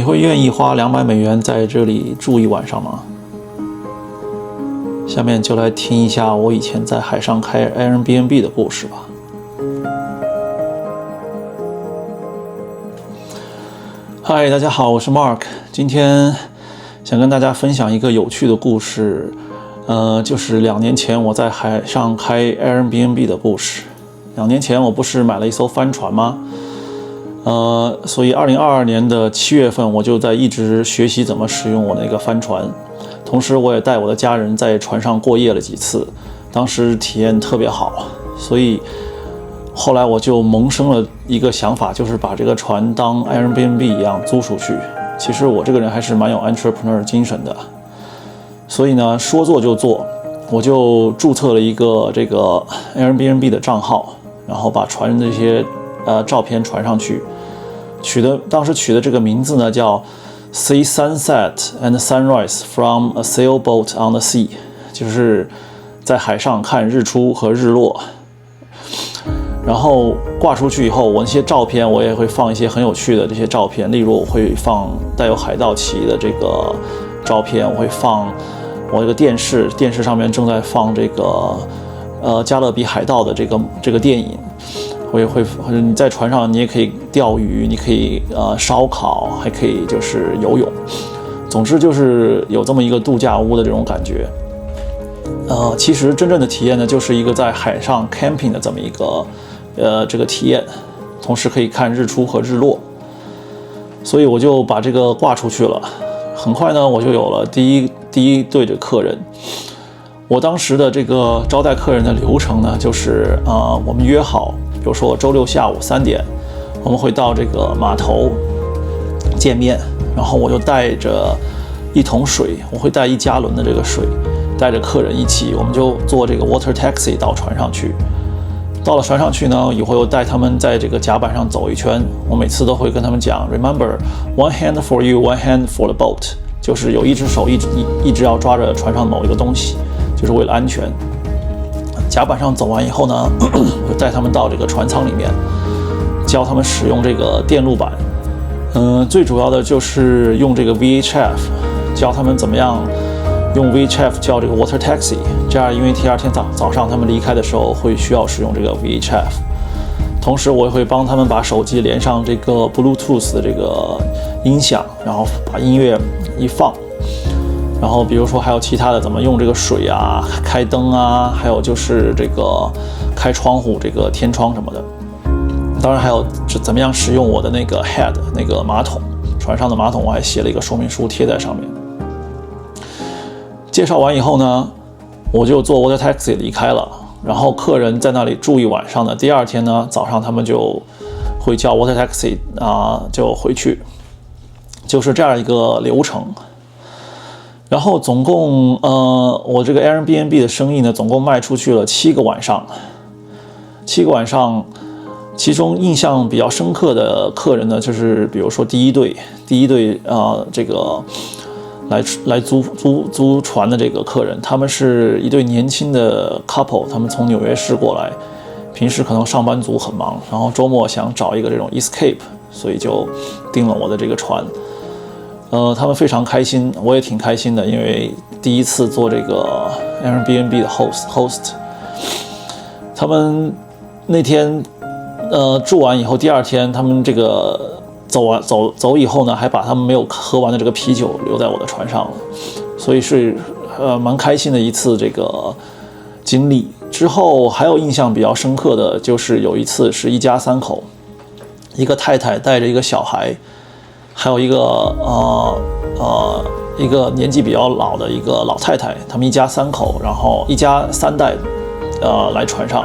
会愿意花$200在这里住一晚上吗？下面就来听一下我以前在海上开 Airbnb 的故事吧。嗨，大家好，我是 Mark， 今天想跟大家分享一个有趣的故事，就是2年前我在海上开 Airbnb 的故事。2年前我不是买了一艘帆船吗？所以2022年的7月份，我就一直学习怎么使用我那个帆船，同时我也带我的家人在船上过夜了几次，当时体验特别好，所以后来我就萌生了一个想法，就是把这个船当 Airbnb 一样租出去。其实我这个人还是蛮有 entrepreneur 精神的，所以呢，说做就做，我就注册了一个这个 Airbnb 的账号，然后把船这些照片传上去，当时取的这个名字呢叫 See Sunset and Sunrise from a Sailboat on the Sea， 就是在海上看日出和日落。然后挂出去以后，我那些照片我也会放一些很有趣的这些照片，例如我会放带有海盗旗的这个照片，我会放我这个电视上面正在放这个加勒比海盗的这个电影。你在船上，你也可以钓鱼，你可以烧烤，还可以就是游泳。总之就是有这么一个度假屋的这种感觉。其实真正的体验呢，就是一个在海上 camping 的这么一个这个体验，同时可以看日出和日落。所以我就把这个挂出去了。很快呢，我就有了第一对的客人。我当时的这个招待客人的流程呢，就是我们约好，比如说周六下午3点，我们会到这个码头见面，然后我就带着1桶水，我会带1加仑的这个水，带着客人一起，我们就坐这个 water taxi 到船上去。到了船上去呢，以后又带他们在这个甲板上走一圈。我每次都会跟他们讲 ，Remember, one hand for you, one hand for the boat， 就是有一只手一直要抓着船上某一个东西，就是为了安全。甲板上走完以后呢，我带他们到这个船舱里面，教他们使用这个电路板。最主要的就是用这个 VHF， 教他们怎么样用 VHF 叫这个 water taxi， 这样因为第二天早上他们离开的时候会需要使用这个 VHF。同时我也会帮他们把手机连上这个 Bluetooth 的这个音响，然后把音乐一放。然后比如说还有其他的怎么用这个水啊，开灯啊，还有就是这个开窗户，这个天窗什么的。当然还有怎么样使用我的那个 head 那个马桶，船上的马桶我还写了一个说明书贴在上面。介绍完以后呢，我就坐 water taxi 离开了。然后客人在那里住一晚上的，第二天呢早上他们就会叫 water taxi 就回去，就是这样一个流程。然后总共我这个 Airbnb 的生意呢，总共卖出去了7个晚上。7个晚上，其中印象比较深刻的客人呢，就是比如说第一对这个来租船的这个客人，他们是一对年轻的 couple， 他们从纽约市过来，平时可能上班族很忙，然后周末想找一个这种 escape， 所以就订了我的这个船。他们非常开心，我也挺开心的，因为第一次做这个 Airbnb 的 host。他们那天住完以后，第二天他们这个走以后呢，还把他们没有喝完的这个啤酒留在我的船上了，所以是蛮开心的一次这个经历。之后还有印象比较深刻的就是有一次是一家3口，一个太太带着一个小孩，还有一个年纪比较老的一个老太太，他们一家3口，然后一家3代来船上。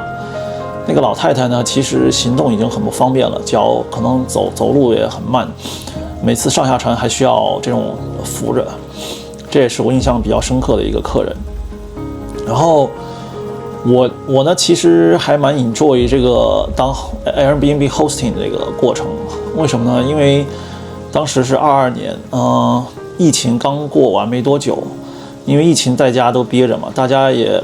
那个老太太呢，其实行动已经很不方便了，脚可能走路也很慢，每次上下船还需要这种扶着，这也是我印象比较深刻的一个客人。然后我呢，其实还蛮 enjoy 这个当 Airbnb hosting 的这个过程。为什么呢？因为当时是22年，疫情刚过完没多久，因为疫情在家都憋着嘛，大家也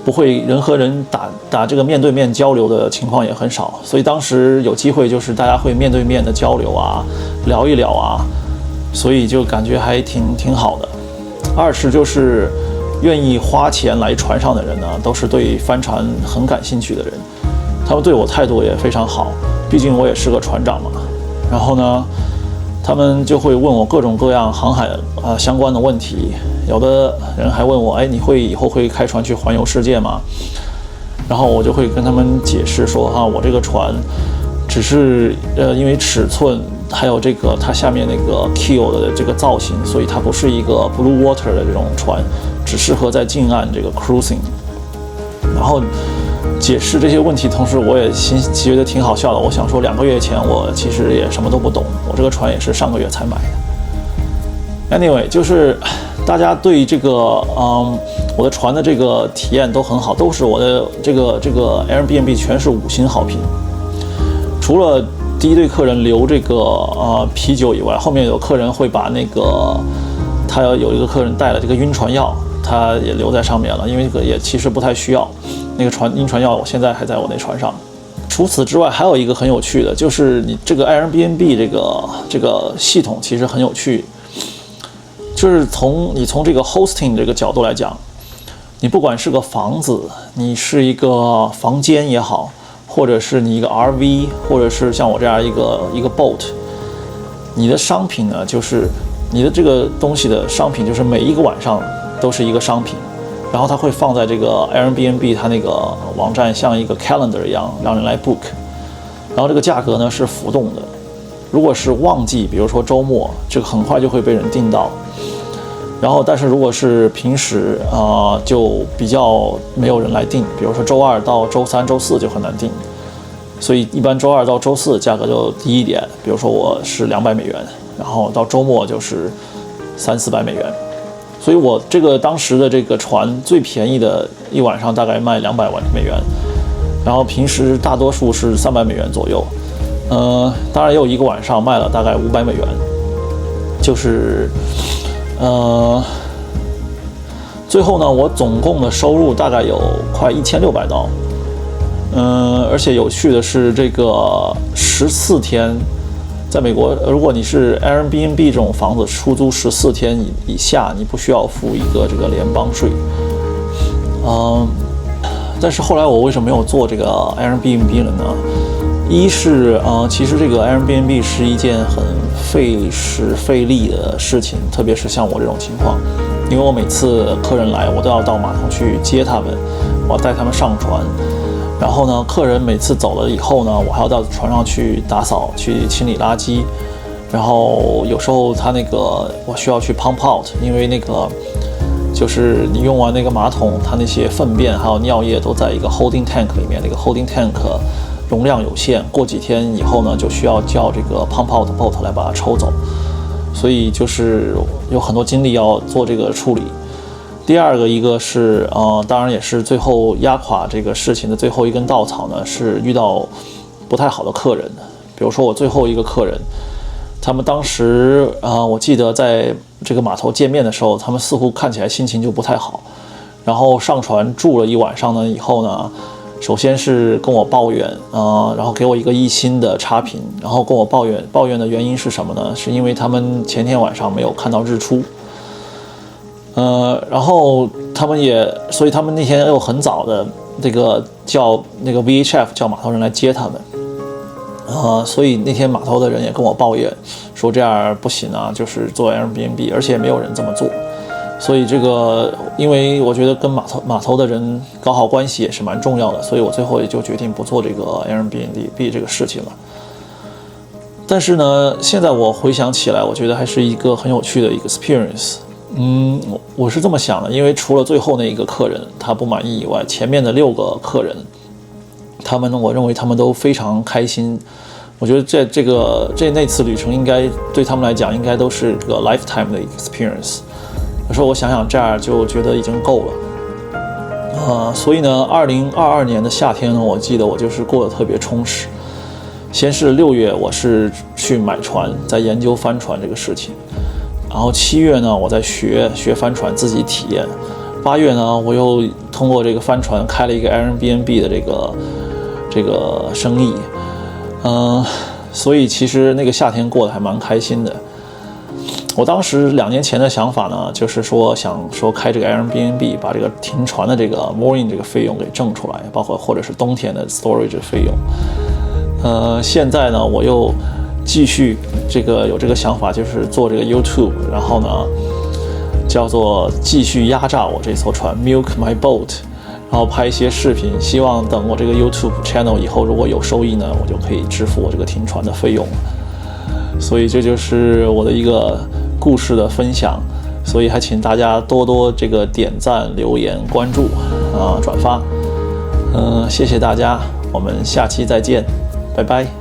不会人和人打这个面对面交流的情况也很少，所以当时有机会就是大家会面对面的交流啊，聊一聊啊，所以就感觉还挺好的。二是就是愿意花钱来船上的人呢，都是对帆船很感兴趣的人，他们对我态度也非常好，毕竟我也是个船长嘛。然后呢，他们就会问我各种各样航海相关的问题，有的人还问我，你以后会开船去环游世界吗？然后我就会跟他们解释说，我这个船只是因为尺寸还有这个它下面那个 keel 的这个造型，所以它不是一个 blue water 的这种船，只适合在近岸这个 cruising。然后解释这些问题，同时我也觉得挺好笑的。我想说，2个月前我其实也什么都不懂，我这个船也是上个月才买的。Anyway， 就是大家对这个我的船的这个体验都很好，都是我的这个 Airbnb 全是5星好评。除了第一对客人留这个啤酒以外，后面有客人会把那个他有一个客人带了这个晕船药，他也留在上面了，因为这个也其实不太需要。那个晕船药我现在还在我那船上。除此之外，还有一个很有趣的，就是你这个 Airbnb 这个系统其实很有趣，就是从这个 hosting 这个角度来讲，你不管是个房子，你是一个房间也好，或者是你一个 RV， 或者是像我这样一个 boat， 你的商品呢，就是你的这个东西的商品，就是每一个晚上都是一个商品，然后它会放在这个 Airbnb 它那个网站，像一个 calendar 一样让人来 book， 然后这个价格呢是浮动的，如果是旺季，比如说周末，这个很快就会被人订到。然后，但是如果是平时就比较没有人来订，比如说周2到周3、周4就很难订，所以一般周2到周4价格就低一点，比如说我是$200，然后到周末就是$300-400，所以我这个当时的这个船最便宜的一晚上大概卖$200，然后平时大多数是$300左右，当然也有一个晚上卖了大概$500，就是。最后呢，我总共的收入大概有快$1600，而且有趣的是，这个14天，在美国，如果你是 Airbnb 这种房子出租14天以下，你不需要付一个这个联邦税。但是后来我为什么没有做这个 Airbnb 了呢？一是其实这个 Airbnb 是一件很费时费力的事情，特别是像我这种情况，因为我每次客人来，我都要到码头去接他们，我要带他们上船，然后呢，客人每次走了以后呢，我还要到船上去打扫、去清理垃圾，然后有时候他那个我需要去 pump out， 因为那个就是你用完那个马桶，它那些粪便还有尿液都在一个 holding tank 里面，那个 holding tank容量有限，过几天以后呢，就需要叫这个 pump out boat 来把它抽走，所以就是有很多精力要做这个处理。第二个一个是当然也是最后压垮这个事情的最后一根稻草呢，是遇到不太好的客人。比如说我最后一个客人，他们当时我记得在这个码头见面的时候，他们似乎看起来心情就不太好，然后上船住了一晚上呢以后呢，首先是跟我抱怨然后给我一个1星的差评，然后跟我抱怨的原因是什么呢？是因为他们前天晚上没有看到日出，然后所以他们那天又很早的这个叫那个 VHF 叫码头人来接他们，所以那天码头的人也跟我抱怨说这样不行啊，就是做 Airbnb， 而且没有人这么做。所以这个，因为我觉得跟码头的人搞好关系也是蛮重要的，所以我最后也就决定不做这个 Airbnb 这个事情了。但是呢，现在我回想起来，我觉得还是一个很有趣的一个 experience。我是这么想的，因为除了最后那一个客人他不满意以外，前面的6个客人，我认为他们都非常开心。我觉得那次旅程应该对他们来讲，应该都是这个 lifetime 的 experience。有时候我想想这样就觉得已经够了，所以呢，2022年的夏天呢，我记得我就是过得特别充实。先是6月，我是去买船，在研究帆船这个事情，然后7月呢，我在学帆船，自己体验。8月呢，我又通过这个帆船开了一个 Airbnb 的这个生意，所以其实那个夏天过得还蛮开心的。我当时2年前的想法呢，就是说想说开这个 Airbnb， 把这个停船的这个 mooring 这个费用给挣出来，包括或者是冬天的 storage 费用。现在呢，我又继续有这个想法，就是做这个 YouTube， 然后呢，叫做继续压榨我这艘船 Milk My Boat， 然后拍一些视频，希望等我这个 YouTube channel 以后如果有收益呢，我就可以支付我这个停船的费用。所以这就是我的一个故事的分享，所以还请大家多多点赞、留言、关注转发。谢谢大家，我们下期再见，拜拜。